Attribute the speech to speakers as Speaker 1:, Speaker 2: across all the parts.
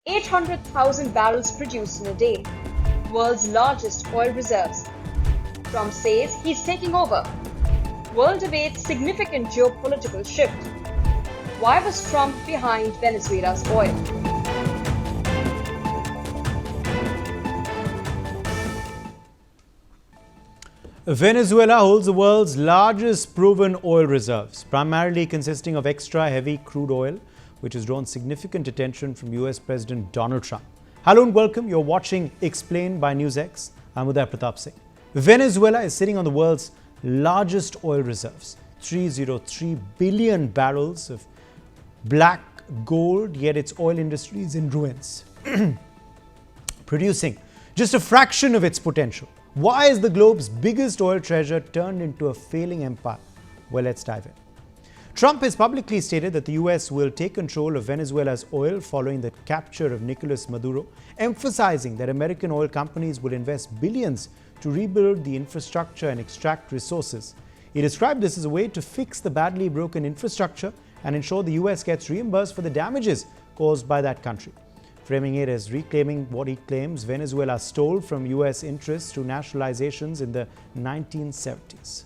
Speaker 1: 800,000 barrels produced in a day, world's largest oil reserves. Trump says he's taking over. World awaits significant geopolitical shift. Why was Trump behind Venezuela's oil?
Speaker 2: Venezuela holds the world's largest proven oil reserves, primarily consisting of extra heavy crude oil, which has drawn significant attention from US President Donald Trump. Hello and welcome. You're watching Explained by NewsX. I'm Uday Pratap Singh. Venezuela is sitting on the world's largest oil reserves, 303 billion barrels of black gold, yet its oil industry is in ruins, producing just a fraction of its potential. Why is the globe's biggest oil treasure turned into a failing empire? Well, let's dive in. Trump has publicly stated that the US will take control of Venezuela's oil following the capture of Nicolas Maduro, emphasizing that American oil companies will invest billions to rebuild the infrastructure and extract resources. He described this as a way to fix the badly broken infrastructure and ensure the US gets reimbursed for the damages caused by that country, framing it as reclaiming what he claims Venezuela stole from US interests through nationalizations in the 1970s.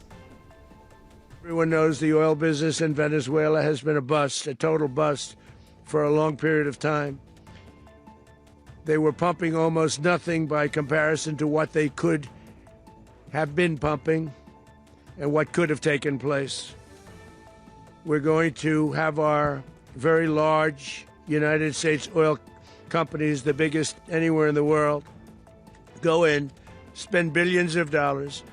Speaker 3: Everyone knows the oil business in Venezuela has been a bust, a total bust, for a long period of time. They were pumping almost nothing by comparison to what they could have been pumping and what could have taken place. We're going to have our very large United States oil companies, the biggest anywhere in the world, go in, spend billions of dollars,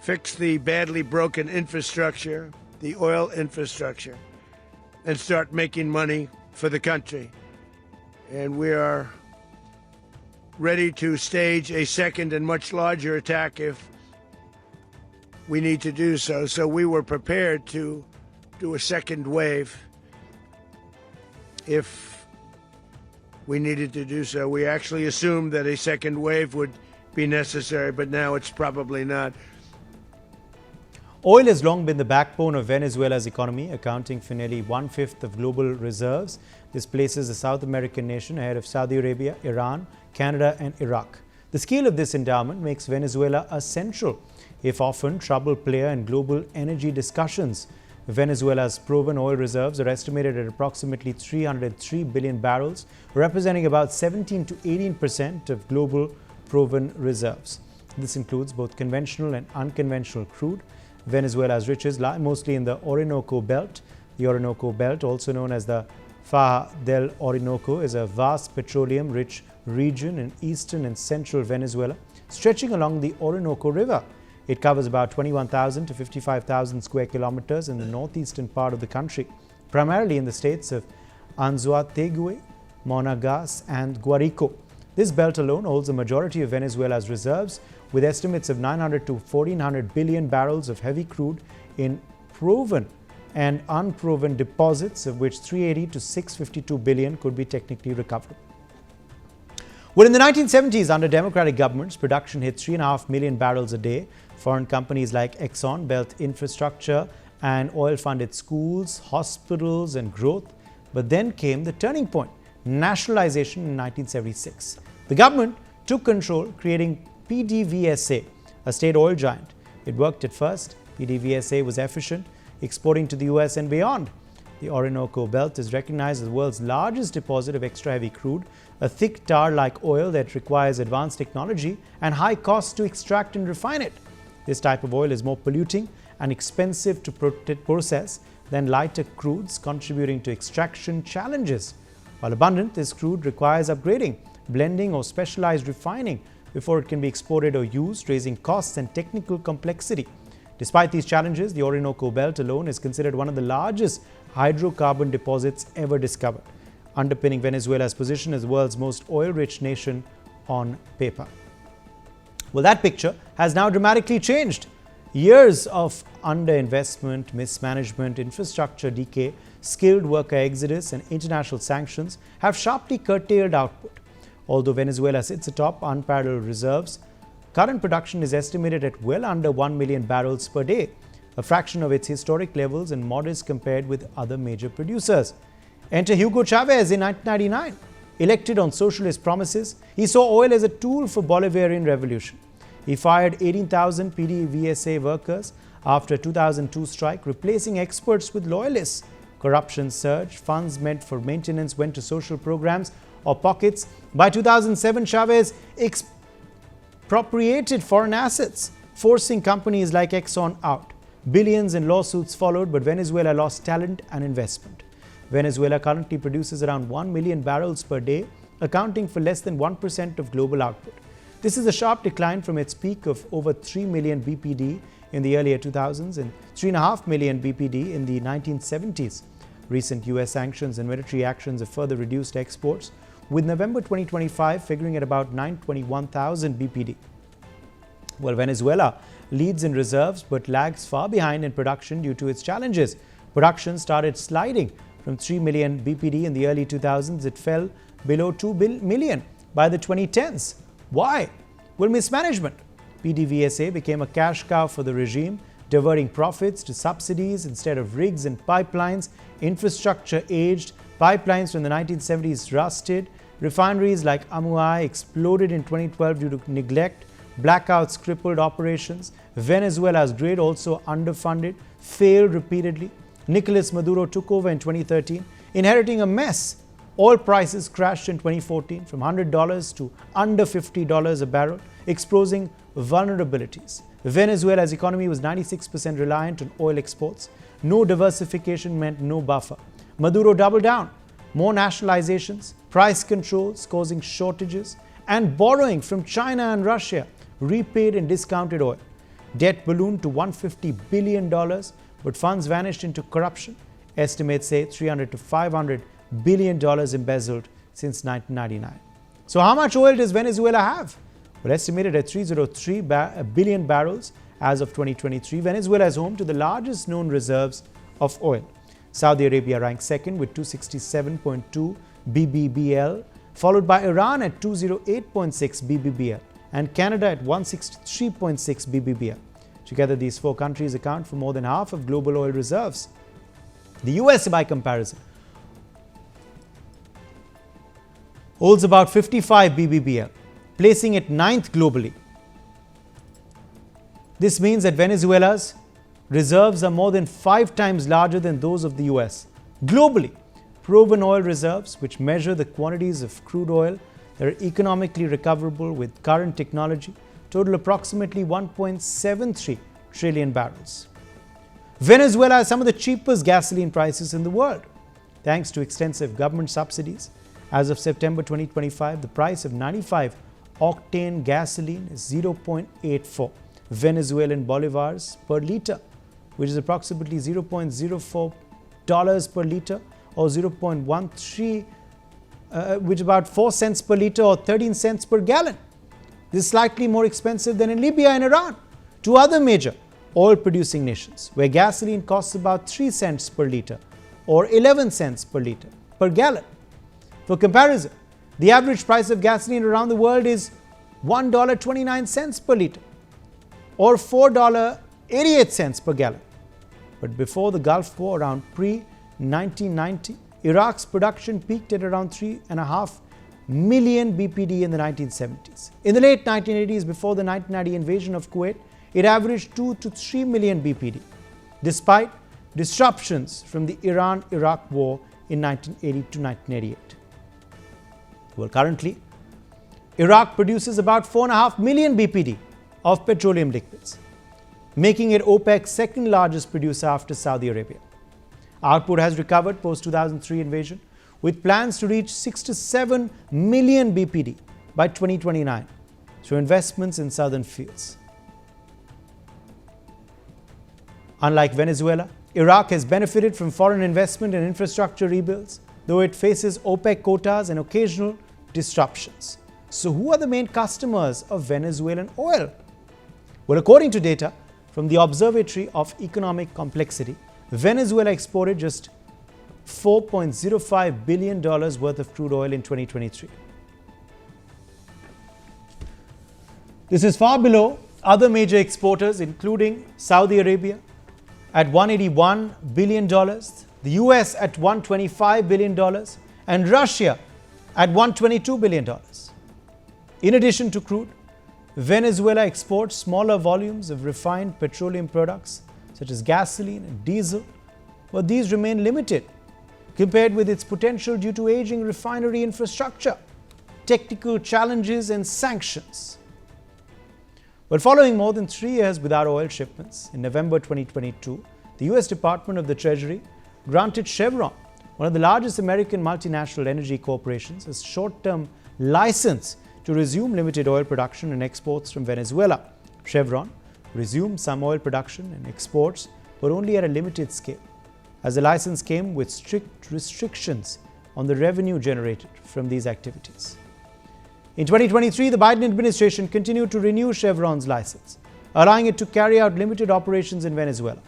Speaker 3: fix the badly broken infrastructure, the oil infrastructure, and start making money for the country. And we are ready to stage a second and much larger attack if we need to do so. So we were prepared to do a second wave if we needed to do so. We actually assumed that a second wave would be necessary, but now it's probably not.
Speaker 2: Oil has long been the backbone of Venezuela's economy, accounting for nearly 1/5 of global reserves. This places the South American nation ahead of Saudi Arabia, Iran, Canada, and Iraq. The scale of this endowment makes Venezuela a central, if often troubled player in global energy discussions. Venezuela's proven oil reserves are estimated at approximately 303 billion barrels, representing about 17 to 18% of global proven reserves. This includes both conventional and unconventional crude. Venezuela's riches lie mostly in the Orinoco Belt. The Orinoco Belt, also known as the Faja del Orinoco, is a vast petroleum-rich region in eastern and central Venezuela, stretching along the Orinoco River. It covers about 21,000 to 55,000 square kilometers in the northeastern part of the country, primarily in the states of Anzoátegui, Monagas, and Guárico. This belt alone holds a majority of Venezuela's reserves, with estimates of 900 to 1,400 billion barrels of heavy crude in proven and unproven deposits, of which 380 to 652 billion could be technically recovered. Well, in the 1970s, under Democratic governments, production hit 3.5 million barrels a day. Foreign companies like Exxon built infrastructure and oil-funded schools, hospitals, and growth. But then came the turning point, nationalization in 1976. The government took control, creating PDVSA, a state oil giant. It worked at first. PDVSA was efficient, exporting to the US and beyond. The Orinoco Belt is recognized as the world's largest deposit of extra heavy crude, a thick tar-like oil that requires advanced technology and high costs to extract and refine it. This type of oil is more polluting and expensive to process than lighter crudes, contributing to extraction challenges. While abundant, this crude requires upgrading, blending, or specialized refining before it can be exported or used, raising costs and technical complexity. Despite these challenges, the Orinoco Belt alone is considered one of the largest hydrocarbon deposits ever discovered, underpinning Venezuela's position as the world's most oil-rich nation on paper. Well, that picture has now dramatically changed. Years of underinvestment, mismanagement, infrastructure decay, skilled worker exodus, and international sanctions have sharply curtailed output. Although Venezuela sits atop unparalleled reserves, current production is estimated at well under 1 million barrels per day, a fraction of its historic levels and modest compared with other major producers. Enter Hugo Chavez in 1999. Elected on socialist promises, he saw oil as a tool for Bolivarian revolution. He fired 18,000 PDVSA workers after 2002 strike, replacing experts with loyalists. Corruption surged, funds meant for maintenance went to social programs or pockets. By 2007, Chavez expropriated foreign assets, forcing companies like Exxon out. Billions in lawsuits followed, but Venezuela lost talent and investment. Venezuela currently produces around 1 million barrels per day, accounting for less than 1% of global output. This is a sharp decline from its peak of over 3 million BPD in the earlier 2000s and 3.5 million BPD in the 1970s. Recent US sanctions and military actions have further reduced exports, with November 2025 figuring at about 921,000 BPD. Well, Venezuela leads in reserves but lags far behind in production due to its challenges. Production started sliding from 3 million BPD in the early 2000s. It fell below 2 million by the 2010s. Why? Well, mismanagement. PDVSA became a cash cow for the regime, diverting profits to subsidies instead of rigs and pipelines. Infrastructure aged. Pipelines from the 1970s rusted. Refineries like Amuay exploded in 2012 due to neglect. Blackouts crippled operations. Venezuela's grid, also underfunded, failed repeatedly. Nicolas Maduro took over in 2013, inheriting a mess. Oil prices crashed in 2014 from $100 to under $50 a barrel, exposing vulnerabilities. Venezuela's economy was 96% reliant on oil exports. No diversification meant no buffer. Maduro doubled down. More nationalizations, price controls causing shortages, and borrowing from China and Russia repaid and discounted oil. Debt ballooned to $150 billion, but funds vanished into corruption. Estimates say $300 to $500 billion embezzled since 1999. So how much oil does Venezuela have? Well, estimated at 303 billion barrels as of 2023, Venezuela is home to the largest known reserves of oil. Saudi Arabia ranks second with 267.2 BBBL, followed by Iran at 208.6 BBBL and Canada at 163.6 BBBL. Together, these four countries account for more than half of global oil reserves. The US, by comparison, holds about 55 BBBL, placing it ninth globally. This means that Venezuela's reserves are more than 5 times larger than those of the US. Globally, proven oil reserves, which measure the quantities of crude oil that are economically recoverable with current technology, total approximately 1.73 trillion barrels. Venezuela has some of the cheapest gasoline prices in the world, thanks to extensive government subsidies. As of September 2025, the price of 95 octane gasoline is 0.84 Venezuelan bolivars per liter, which is approximately $0.04 per liter, or 0.13, which is about 4 cents per liter or 13 cents per gallon. This is slightly more expensive than in Libya and Iran, two other major oil-producing nations, where gasoline costs about 3 cents per liter or 11 cents per liter per gallon. For comparison, the average price of gasoline around the world is $1.29 per liter or $4.88 per gallon. But before the Gulf War, around pre-1990, Iraq's production peaked at around 3.5 million BPD in the 1970s. In the late 1980s, before the 1990 invasion of Kuwait, it averaged 2 to 3 million BPD, despite disruptions from the Iran-Iraq war in 1980 to 1988. Well, currently, Iraq produces about 4.5 million BPD of petroleum liquids, making it OPEC's second largest producer after Saudi Arabia. Output has recovered post-2003 invasion, with plans to reach 6 to 7 million BPD by 2029 through investments in southern fields. Unlike Venezuela, Iraq has benefited from foreign investment and infrastructure rebuilds, though it faces OPEC quotas and occasional disruptions. So who are the main customers of Venezuelan oil? Well, according to data from the Observatory of Economic Complexity, Venezuela exported just $4.05 billion worth of crude oil in 2023. This is far below other major exporters, including Saudi Arabia at $181 billion, the US at $125 billion, and Russia at $122 billion. In addition to crude, Venezuela exports smaller volumes of refined petroleum products such as gasoline and diesel, but these remain limited compared with its potential due to aging refinery infrastructure, technical challenges and sanctions. But following more than 3 years without oil shipments, in November 2022, the US Department of the Treasury granted Chevron, one of the largest American multinational energy corporations, a short-term license to resume limited oil production and exports from Venezuela. Chevron resumed some oil production and exports, but only at a limited scale, as the license came with strict restrictions on the revenue generated from these activities. In 2023, the Biden administration continued to renew Chevron's license, allowing it to carry out limited operations in Venezuela.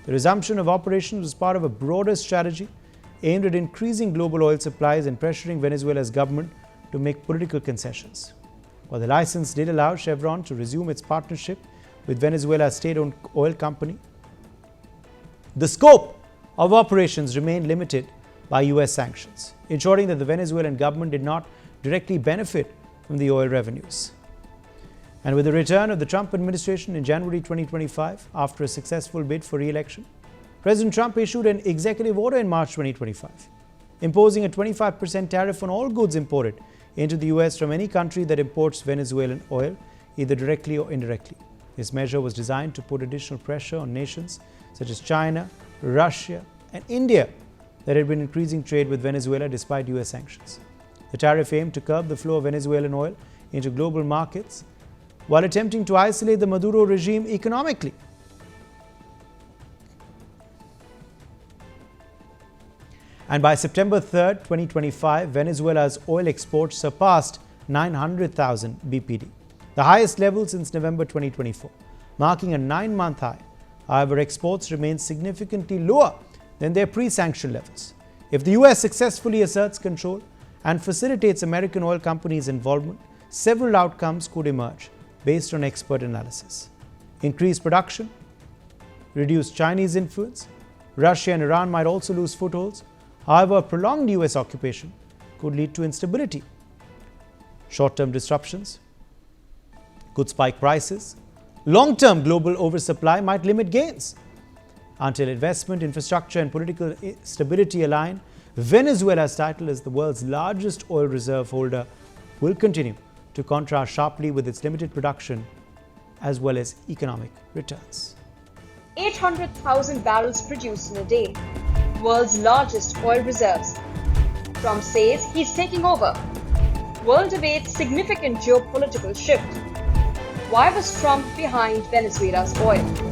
Speaker 2: The resumption of operations was part of a broader strategy aimed at increasing global oil supplies and pressuring Venezuela's government to make political concessions. While the license did allow Chevron to resume its partnership with Venezuela's state-owned oil company, the scope of operations remained limited by US sanctions, ensuring that the Venezuelan government did not directly benefit from the oil revenues. And with the return of the Trump administration in January 2025, after a successful bid for re-election, President Trump issued an executive order in March 2025, imposing a 25% tariff on all goods imported into the US from any country that imports Venezuelan oil, either directly or indirectly. This measure was designed to put additional pressure on nations such as China, Russia, and India that had been increasing trade with Venezuela despite US sanctions. The tariff aimed to curb the flow of Venezuelan oil into global markets while attempting to isolate the Maduro regime economically. And by September 3, 2025, Venezuela's oil exports surpassed 900,000 BPD, the highest level since November 2024, marking a 9-month high. However, exports remain significantly lower than their pre-sanction levels. If the US successfully asserts control and facilitates American oil companies' involvement, several outcomes could emerge based on expert analysis. Increased production, reduced Chinese influence. Russia and Iran might also lose footholds. However, a prolonged US occupation could lead to instability. Short-term disruptions could spike prices. Long-term global oversupply might limit gains. Until investment, infrastructure, and political stability align, Venezuela's title as the world's largest oil reserve holder will continue to contrast sharply with its limited production as well as economic returns.
Speaker 1: 800,000 barrels produced in a day, world's largest oil reserves. Trump says he's taking over. World awaits significant geopolitical shift. Why was Trump behind Venezuela's oil?